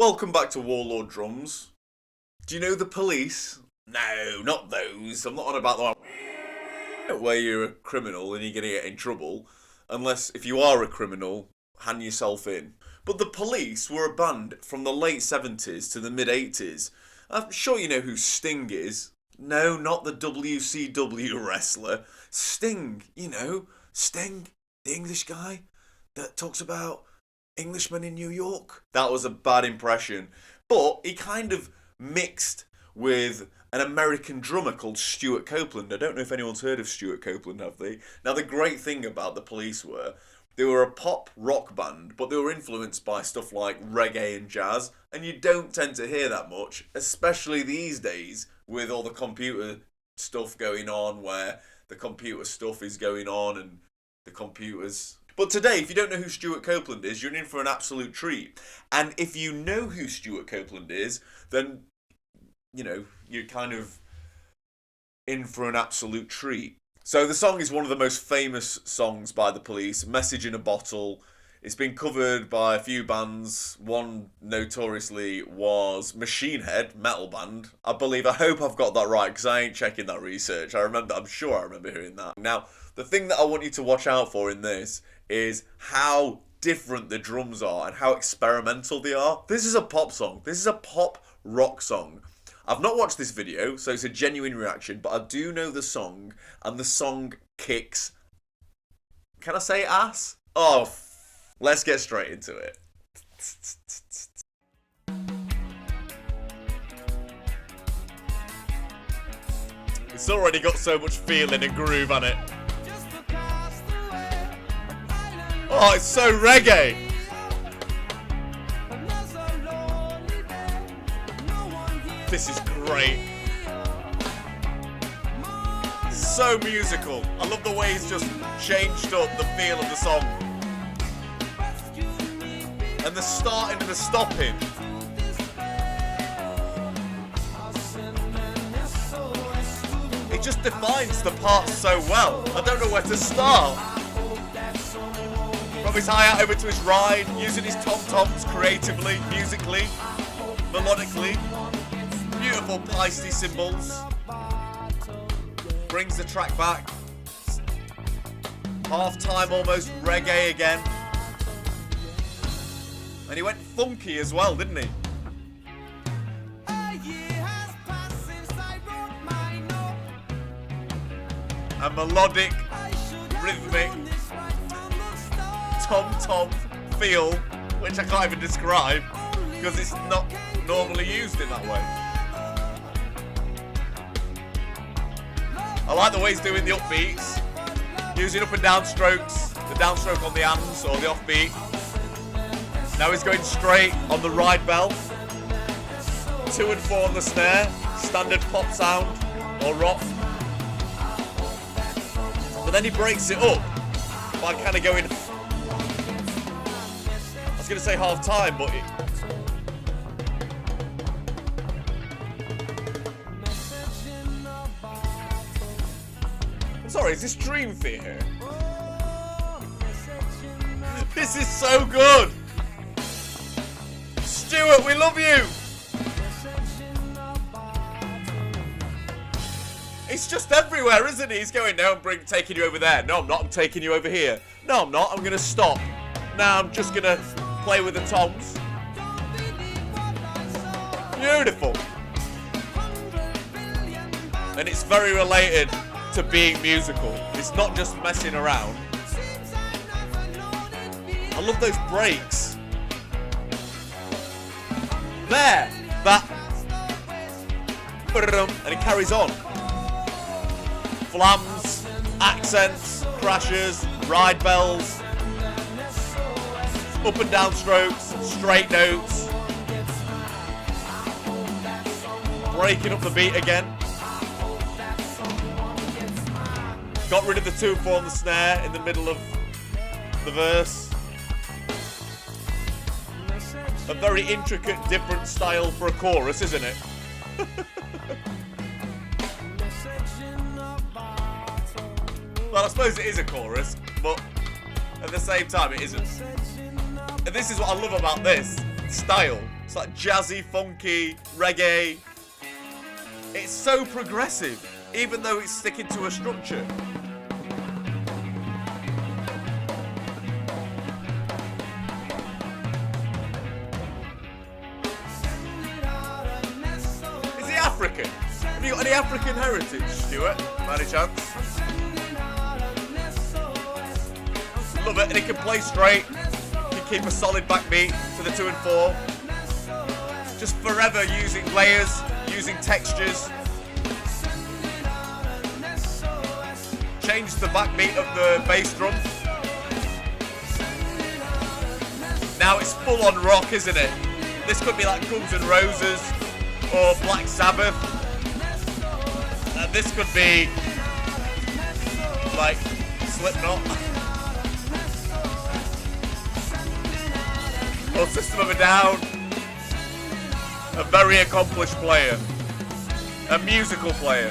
Welcome back to Warlord Drums. Do you know the police? No, not those. I'm not on about the one where you're a criminal and you're going to get in trouble. Unless, if you are a criminal, hand yourself in. But the police were a band from the late 70s to the mid-80s. I'm sure you know who Sting is. No, not the WCW wrestler. Sting, you know. Sting, the English guy that talks about Englishmen in New York. That was a bad impression. But he kind of mixed with an American drummer called Stuart Copeland. I don't know if anyone's heard of Stuart Copeland, have they? Now, the great thing about the Police were they were a pop rock band, but they were influenced by stuff like reggae and jazz, and you don't tend to hear that much, especially these days with all the computer stuff going on, where the computer stuff is going on and the computers. But today, if you don't know who Stuart Copeland is, you're in for an absolute treat. And if you know who Stuart Copeland is, then, you know, you're kind of in for an absolute treat. So the song is one of the most famous songs by the Police, Message in a Bottle. It's been covered by a few bands. One notoriously was Machine Head, metal band. I hope I've got that right, because I ain't checking that research. I'm sure I remember hearing that. Now, the thing that I want you to watch out for in this is how different the drums are and how experimental they are. This is a pop song. This is a pop rock song. I've not watched this video, so it's a genuine reaction, but I do know the song, and the song kicks, can I say ass? Oh, let's get straight into it. It's already got so much feeling and groove on it. Oh, it's so reggae. This is great. So musical. I love the way he's just changed up the feel of the song. And the starting and the stopping. It just defines the parts so well. I don't know where to start. From his hi-hat over to his ride, using his tom-toms creatively, musically, melodically. Beautiful pasty cymbals. Brings the track back. Half-time almost reggae again. And he went funky as well, didn't he? A melodic, rhythmic, tom-tom feel, which I can't even describe because it's not normally used in that way. I like the way he's doing the upbeats, using up and down strokes, the downstroke on the hands or the offbeat. Now he's going straight on the ride bell, 2 and 4 on the snare, standard pop sound or rock. But then he breaks it up by kind of going, I was going to say half time, but sorry, is this Dream Theater? This is so good! Stuart, we love you! It's just everywhere, isn't he? He's going, no, I'm taking you over there. No, I'm not, I'm taking you over here. No, I'm not, I'm going to stop. Now I'm just going to play with the toms. Beautiful. And it's very related to being musical. It's not just messing around. I love those breaks. There! That. And it carries on. Flams, accents, crashes, ride bells, up and down strokes, straight notes, breaking up the beat again. Got rid of the 2 and 4 on the snare in the middle of the verse. A very intricate, different style for a chorus, isn't it? Well, I suppose it is a chorus, but at the same time it isn't. And this is what I love about this style. It's like jazzy, funky, reggae. It's so progressive, even though it's sticking to a structure. Is he African? Have you got any African heritage, Stuart, by any chance? Love it, and he can play straight. He can keep a solid backbeat to the 2 and 4. Just forever using layers, using textures. Change the backbeat of the bass drum. Now it's full on rock, isn't it? This could be like Guns N' Roses or Black Sabbath. And this could be like Slipknot. Or System of a Down. A very accomplished player. A musical player.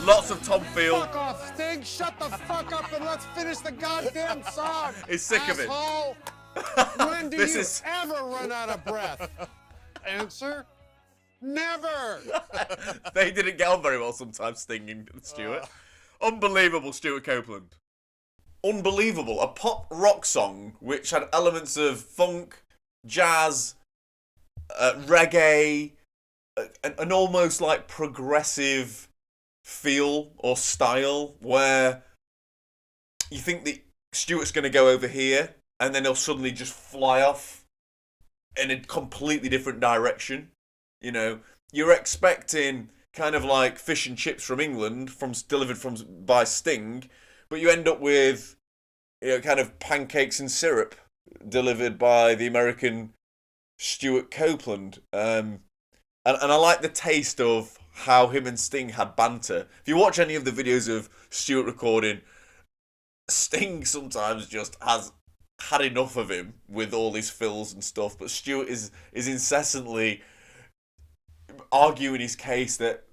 Lots of Tom Field. Fuck off, Sting. Shut the fuck up and let's finish the goddamn song. He's sick asshole. of it. When do you ever run out of breath? Answer? Never. They didn't get on very well sometimes, Sting and Stuart. Unbelievable, Stuart Copeland. Unbelievable. A pop rock song which had elements of funk, jazz, reggae, an almost like progressive feel or style where you think that Stuart's going to go over here and then he'll suddenly just fly off in a completely different direction. You know, you're expecting kind of like fish and chips from England, delivered by Sting, but you end up with, you know, kind of pancakes and syrup delivered by the American Stuart Copeland. And I like the taste of how him and Sting had banter. If you watch any of the videos of Stuart recording, Sting sometimes just has had enough of him with all his fills and stuff, but Stuart is incessantly arguing his case that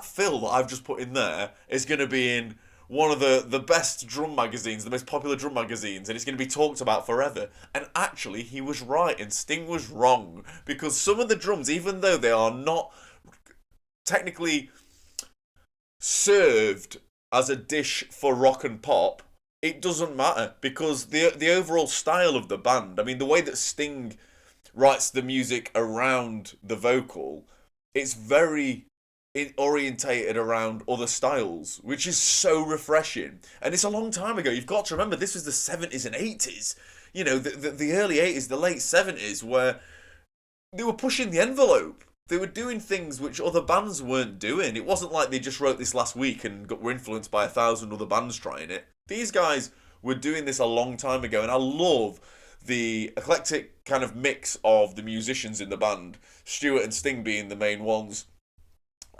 fill that I've just put in there is going to be in one of the best drum magazines, the most popular drum magazines, and it's going to be talked about forever. And actually, he was right and Sting was wrong, because some of the drums, even though they are not technically served as a dish for rock and pop, it doesn't matter, because the overall style of the band, I mean, the way that Sting writes the music around the vocal, it's very orientated around other styles, which is so refreshing. And it's a long time ago. You've got to remember, this was the 70s and 80s. You know, the early 80s, the late 70s, where they were pushing the envelope. They were doing things which other bands weren't doing. It wasn't like they just wrote this last week and were influenced by 1,000 other bands trying it. These guys were doing this a long time ago, and I love the eclectic kind of mix of the musicians in the band, Stuart and Sting being the main ones.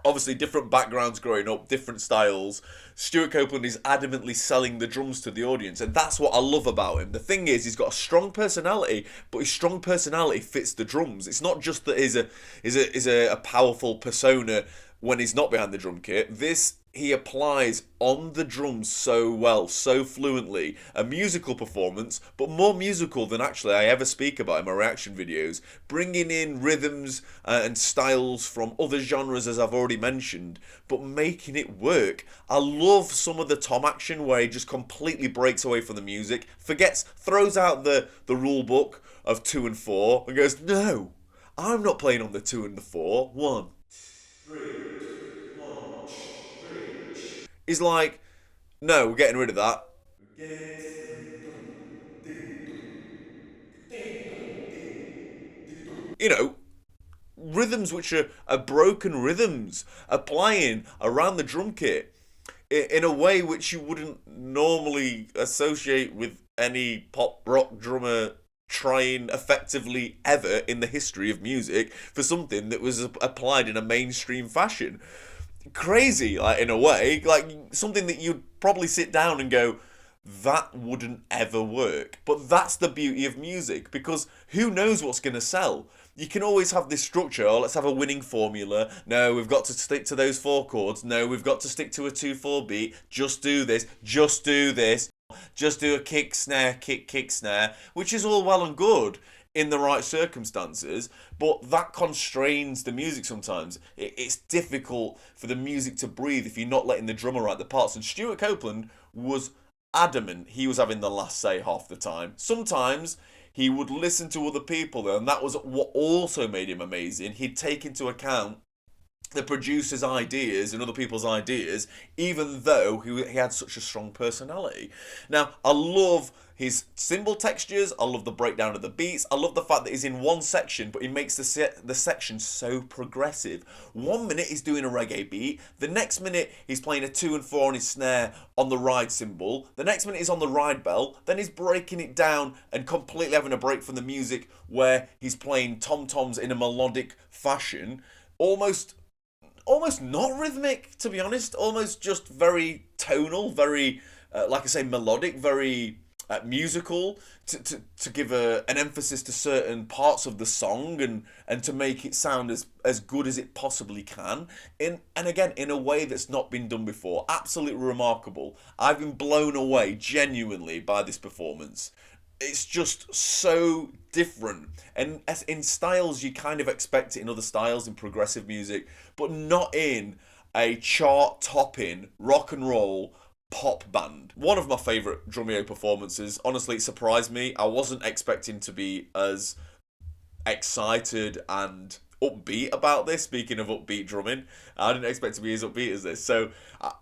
Obviously, different backgrounds growing up, different styles. Stuart Copeland is adamantly selling the drums to the audience, and that's what I love about him. The thing is, he's got a strong personality, but his strong personality fits the drums. It's not just that he's a powerful persona when he's not behind the drum kit. This he applies on the drums so well, so fluently. A musical performance, but more musical than actually I ever speak about in my reaction videos. Bringing in rhythms and styles from other genres, as I've already mentioned, but making it work. I love some of the tom action where he just completely breaks away from the music, throws out the rule book of 2 and 4 and goes, no, I'm not playing on the 2 and the 4. 1, 3. He's like, no, we're getting rid of that. You know, rhythms which are broken rhythms, applying around the drum kit in a way which you wouldn't normally associate with any pop rock drummer trying effectively ever in the history of music for something that was applied in a mainstream fashion. Crazy, like, in a way, like something that you'd probably sit down and go, that wouldn't ever work. But that's the beauty of music, because who knows what's going to sell? You can always have this structure. Oh, let's have a winning formula. No, we've got to stick to those 4 chords. No, we've got to stick to a 2/4 beat. Just do this. Just do this. Just do a kick, snare, kick, snare, which is all well and good in the right circumstances, but that constrains the music sometimes. It's difficult for the music to breathe if you're not letting the drummer write the parts. And Stuart Copeland was adamant he was having the last say half the time. Sometimes he would listen to other people, though, and that was what also made him amazing. He'd take into account the producer's ideas and other people's ideas, even though he had such a strong personality. Now, I love his cymbal textures, I love the breakdown of the beats, I love the fact that he's in one section, but he makes the section so progressive. 1 minute he's doing a reggae beat, the next minute he's playing a 2 and 4 on his snare on the ride cymbal, the next minute he's on the ride bell, then he's breaking it down and completely having a break from the music where he's playing tom-toms in a melodic fashion, almost not rhythmic, to be honest, almost just very tonal, very, like I say, melodic, very musical, to give an emphasis to certain parts of the song and to make it sound as good as it possibly can, and again, in a way that's not been done before. Absolutely remarkable. I've been blown away, genuinely, by this performance. It's just so different, and as in styles you kind of expect it in other styles in progressive music, but not in a chart-topping rock and roll pop band. One of my favourite Drumeo performances. Honestly, it surprised me. I wasn't expecting to be as excited and upbeat about this. Speaking of upbeat drumming, I didn't expect to be as upbeat as this, so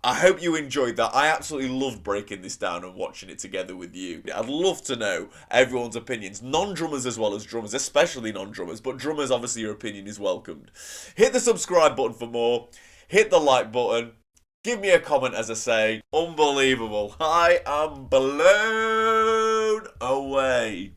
I hope you enjoyed that. I absolutely loved breaking this down and watching it together with you. I'd love to know everyone's opinions, non-drummers as well as drummers, especially non-drummers, but drummers, obviously your opinion is welcomed. Hit the subscribe button for more, hit the like button, give me a comment. As I say, unbelievable. I am blown away.